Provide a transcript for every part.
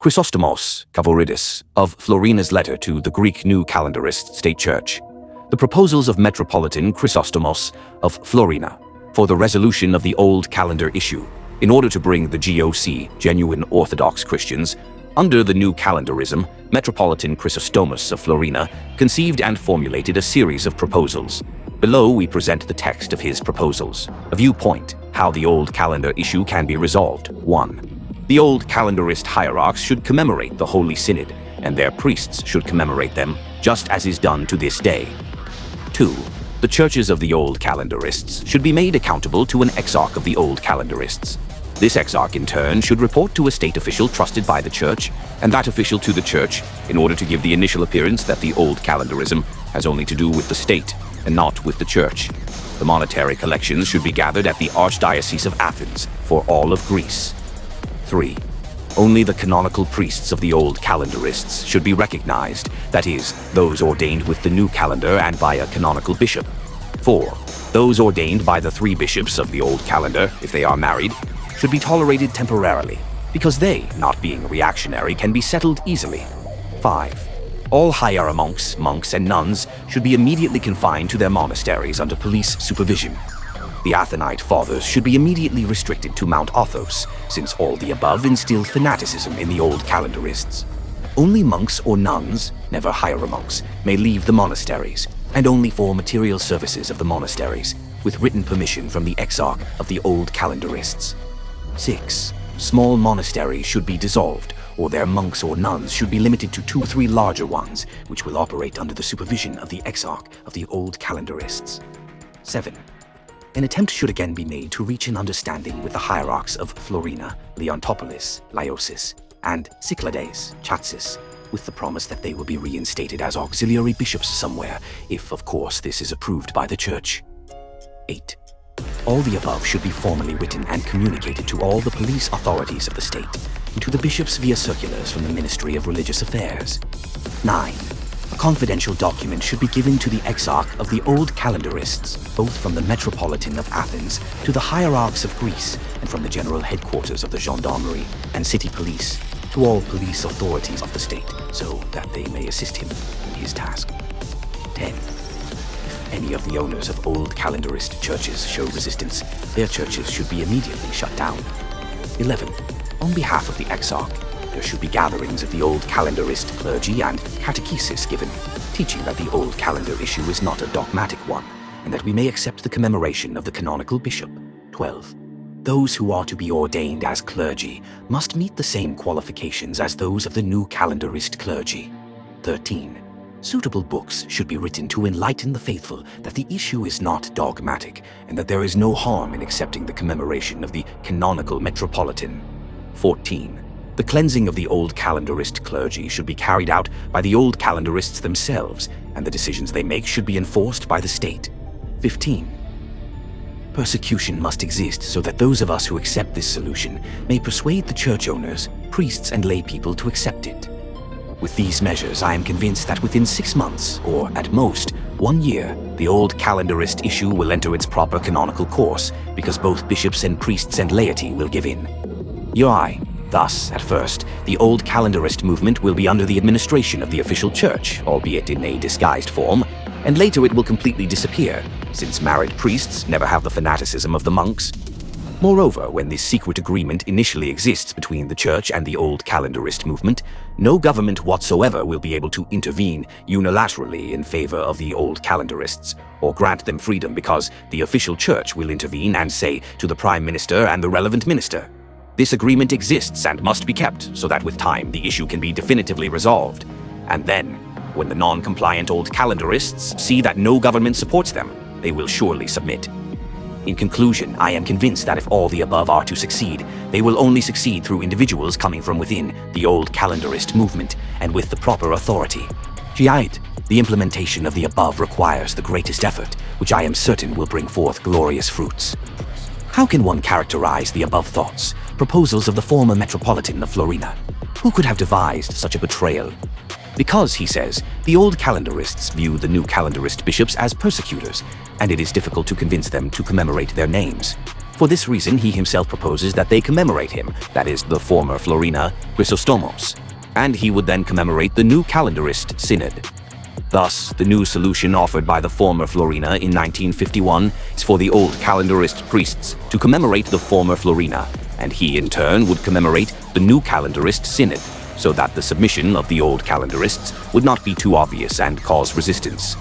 Chrysostom of Florina's letter to the Greek New Calendarist State Church. The proposals of Metropolitan Chrysostom of Florina for the resolution of the Old Calendar issue, in order to bring the GOC, genuine Orthodox Christians, under the New Calendarism. Metropolitan Chrysostom of Florina conceived and formulated a series of proposals. Below we present the text of his proposals. A viewpoint, how the Old Calendar issue can be resolved. 1. The Old Calendarist hierarchs should commemorate the Holy Synod, and their priests should commemorate them, just as is done to this day. 2. The churches of the Old Calendarists should be made accountable to an exarch of the Old Calendarists. This exarch, in turn, should report to a state official trusted by the church, and that official to the church, in order to give the initial appearance that the Old Calendarism has only to do with the state, and not with the church. The monetary collections should be gathered at the Archdiocese of Athens for all of Greece. 3. Only the canonical priests of the Old Calendarists should be recognized, that is, those ordained with the new calendar and by a canonical bishop. 4. Those ordained by the 3 bishops of the Old Calendar, if they are married, should be tolerated temporarily, because they, not being reactionary, can be settled easily. 5. All hieromonks, and nuns should be immediately confined to their monasteries under police supervision. The Athenite fathers should be immediately restricted to Mount Athos, since all the above instilled fanaticism in the Old Calendarists. Only monks or nuns, never hieromonks, may leave the monasteries, and only for material services of the monasteries, with written permission from the exarch of the Old Calendarists. 6. Small monasteries should be dissolved, or their monks or nuns should be limited to 2 or 3 larger ones, which will operate under the supervision of the exarch of the Old Calendarists. 7. An attempt should again be made to reach an understanding with the hierarchs of Florina, Leontopolis, Laosis, and Cyclades, Chatsis, with the promise that they will be reinstated as auxiliary bishops somewhere, if, of course, this is approved by the Church. 8. All the above should be formally written and communicated to all the police authorities of the state, and to the bishops via circulars from the Ministry of Religious Affairs. 9. A confidential document should be given to the exarch of the Old Calendarists, both from the Metropolitan of Athens to the hierarchs of Greece, and from the general headquarters of the gendarmerie and city police to all police authorities of the state, so that they may assist him in his task. 10. If any of the owners of Old Calendarist churches show resistance, their churches should be immediately shut down. 11. On behalf of the exarch, there should be gatherings of the Old Calendarist clergy and catechesis given, teaching that the Old Calendar issue is not a dogmatic one, and that we may accept the commemoration of the canonical bishop. 12. Those who are to be ordained as clergy must meet the same qualifications as those of the New Calendarist clergy. 13. Suitable books should be written to enlighten the faithful that the issue is not dogmatic, and that there is no harm in accepting the commemoration of the canonical metropolitan. 14. The cleansing of the Old Calendarist clergy should be carried out by the Old Calendarists themselves, and the decisions they make should be enforced by the state. 15. Persecution must exist so that those of us who accept this solution may persuade the church owners, priests, and lay people to accept it. With these measures, I am convinced that within 6 months, or at most 1 year, the Old Calendarist issue will enter its proper canonical course, because both bishops and priests and laity will give in. Thus, at first, the Old Calendarist movement will be under the administration of the official church, albeit in a disguised form, and later it will completely disappear, since married priests never have the fanaticism of the monks. Moreover, when this secret agreement initially exists between the church and the Old Calendarist movement, no government whatsoever will be able to intervene unilaterally in favor of the Old Calendarists, or grant them freedom, because the official church will intervene and say to the prime minister and the relevant minister, "This agreement exists and must be kept, so that with time the issue can be definitively resolved." And then, when the non-compliant Old Calendarists see that no government supports them, they will surely submit. In conclusion, I am convinced that if all the above are to succeed, they will only succeed through individuals coming from within the Old Calendarist movement and with the proper authority. The implementation of the above requires the greatest effort, which I am certain will bring forth glorious fruits. How can one characterize the above thoughts, proposals of the former Metropolitan of Florina? Who could have devised such a betrayal? Because, he says, the Old Calendarists view the New Calendarist bishops as persecutors, and it is difficult to convince them to commemorate their names. For this reason, he himself proposes that they commemorate him, that is, the former Florina, Chrysostomos, and he would then commemorate the new calendarist synod. Thus, the new solution offered by the former Florina in 1951 is for the old calendarist priests to commemorate the former Florina, and he in turn would commemorate the new calendarist synod, so that the submission of the old calendarists would not be too obvious and cause resistance.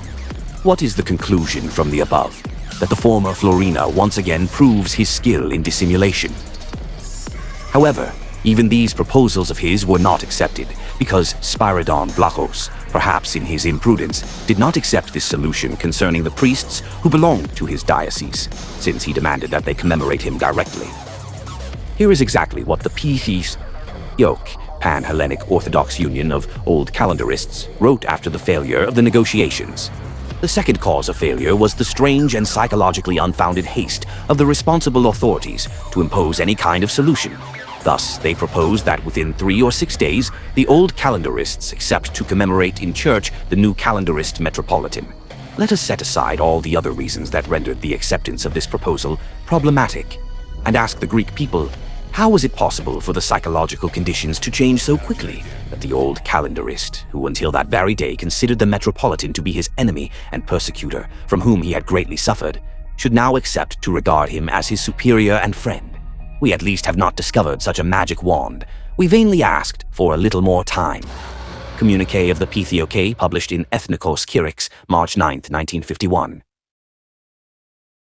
What is the conclusion from the above? That the former Florina once again proves his skill in dissimulation. However, even these proposals of his were not accepted, because Spyridon Vlachos, perhaps in his imprudence, did not accept this solution concerning the priests who belonged to his diocese, since he demanded that they commemorate him directly. Here is exactly what the Pan-Hellenic Orthodox Union of Old Calendarists wrote after the failure of the negotiations. The second cause of failure was the strange and psychologically unfounded haste of the responsible authorities to impose any kind of solution. Thus, they proposed that within 3 or 6 days, the old calendarists accept to commemorate in church the new calendarist metropolitan. Let us set aside all the other reasons that rendered the acceptance of this proposal problematic, and ask the Greek people, how was it possible for the psychological conditions to change so quickly that the old calendarist, who until that very day considered the metropolitan to be his enemy and persecutor, from whom he had greatly suffered, should now accept to regard him as his superior and friend? We at least have not discovered such a magic wand. We vainly asked for a little more time. Communique of the P.T.O.K. published in Ethnikos Kyrix, March 9, 1951.